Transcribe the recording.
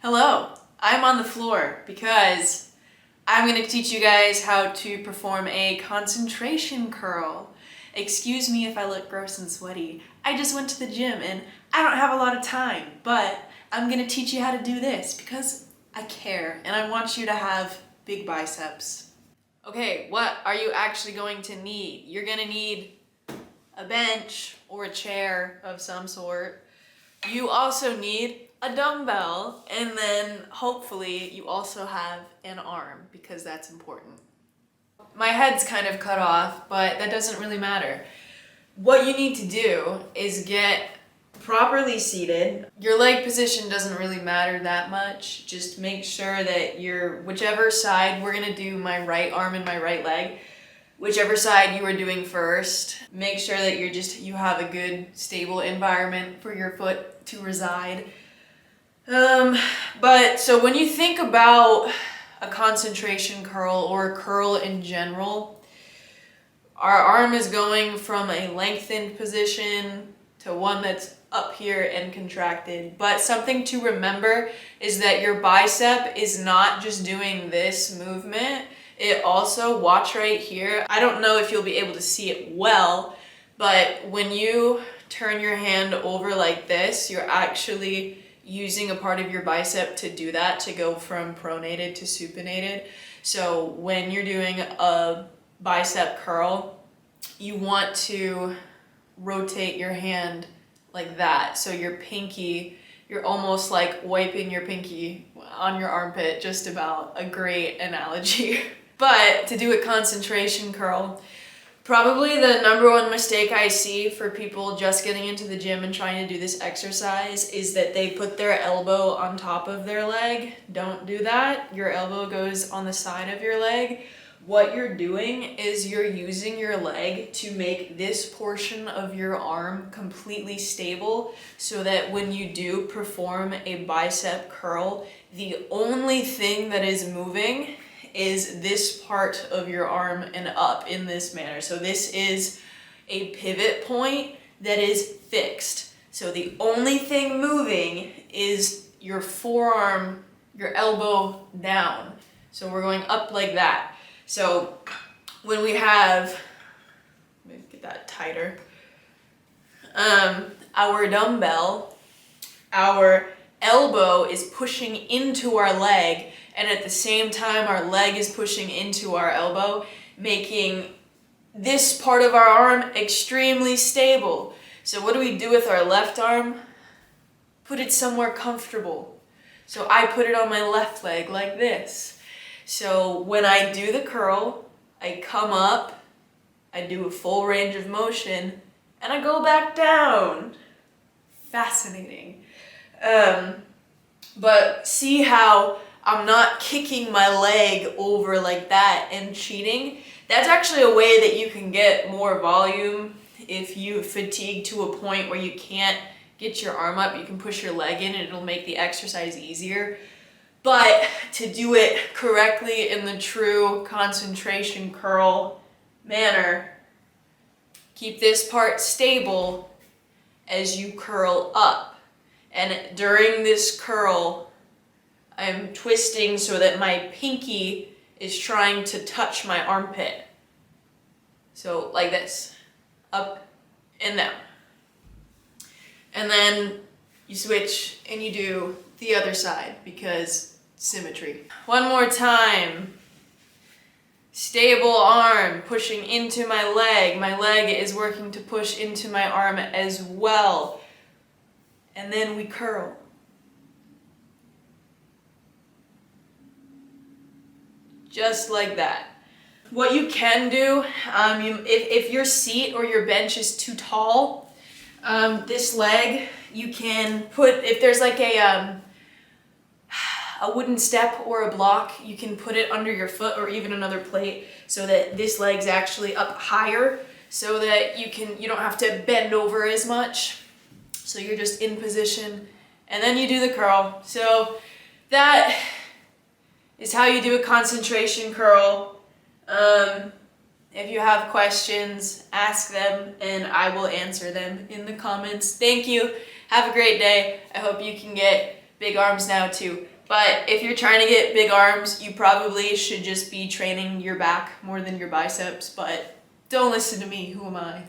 Hello, I'm on the floor because I'm going to teach you guys how to perform a concentration curl. Excuse me if I look gross and sweaty. I just went to the gym and I don't have a lot of time, but I'm going to teach you how to do this because I care and I want you to have big biceps. Okay, what are you actually going to need? You're going to need a bench or a chair of some sort. You also need a dumbbell, and then hopefully you also have an arm because that's important. My head's kind of cut off, but that doesn't really matter. What you need to do is get properly seated. Your leg position doesn't really matter that much. Just make sure that you're whichever side, we're gonna do my right arm and my right leg. Whichever side you are doing first, make sure that you have a good stable environment for your foot to reside. But so when you think about a concentration curl or a curl in general, our arm is going from a lengthened position to one that's up here and contracted. But something to remember is that your bicep is not just doing this movement. It also, watch right here, I don't know if you'll be able to see it well, but when you turn your hand over like this, you're actually using a part of your bicep to do that, to go from pronated to supinated. So when you're doing a bicep curl, you want to rotate your hand like that. So your pinky, you're almost like wiping your pinky on your armpit, just about a great analogy. But to do a concentration curl, probably the number one mistake I see for people just getting into the gym and trying to do this exercise is that they put their elbow on top of their leg. Don't do that. Your elbow goes on the side of your leg. What you're doing is you're using your leg to make this portion of your arm completely stable so that when you do perform a bicep curl, the only thing that is moving is this part of your arm and up in this manner. So this is a pivot point that is fixed. So the only thing moving is your forearm, your elbow down. So we're going up like that. So when we have, let me get that tighter, our dumbbell, our elbow is pushing into our leg, and at the same time our leg is pushing into our elbow, making this part of our arm extremely stable. So what do we do with our left arm? Put it somewhere comfortable. So I put it on my left leg like this. So when I do the curl, I come up, I do a full range of motion, and I go back down. Fascinating. But see how I'm not kicking my leg over like that and cheating? That's actually a way that you can get more volume. If you fatigue to a point where you can't get your arm up, you can push your leg in and it'll make the exercise easier. But to do it correctly in the true concentration curl manner, keep this part stable as you curl up. And during this curl, I'm twisting so that my pinky is trying to touch my armpit. So like this, up and down. And then you switch and you do the other side because symmetry. One more time. Stable arm pushing into my leg. My leg is working to push into my arm as well. And then we curl. Just like that. What you can do, if your seat or your bench is too tall, this leg, you can put, if there's like a wooden step or a block, you can put it under your foot or even another plate so that this leg's actually up higher so that you don't have to bend over as much. So you're just in position and then you do the curl. So that is how you do a concentration curl. If you have questions, ask them and I will answer them in the comments. Thank you. Have a great day. I hope you can get big arms now too. But if you're trying to get big arms, you probably should just be training your back more than your biceps, but don't listen to me, who am I?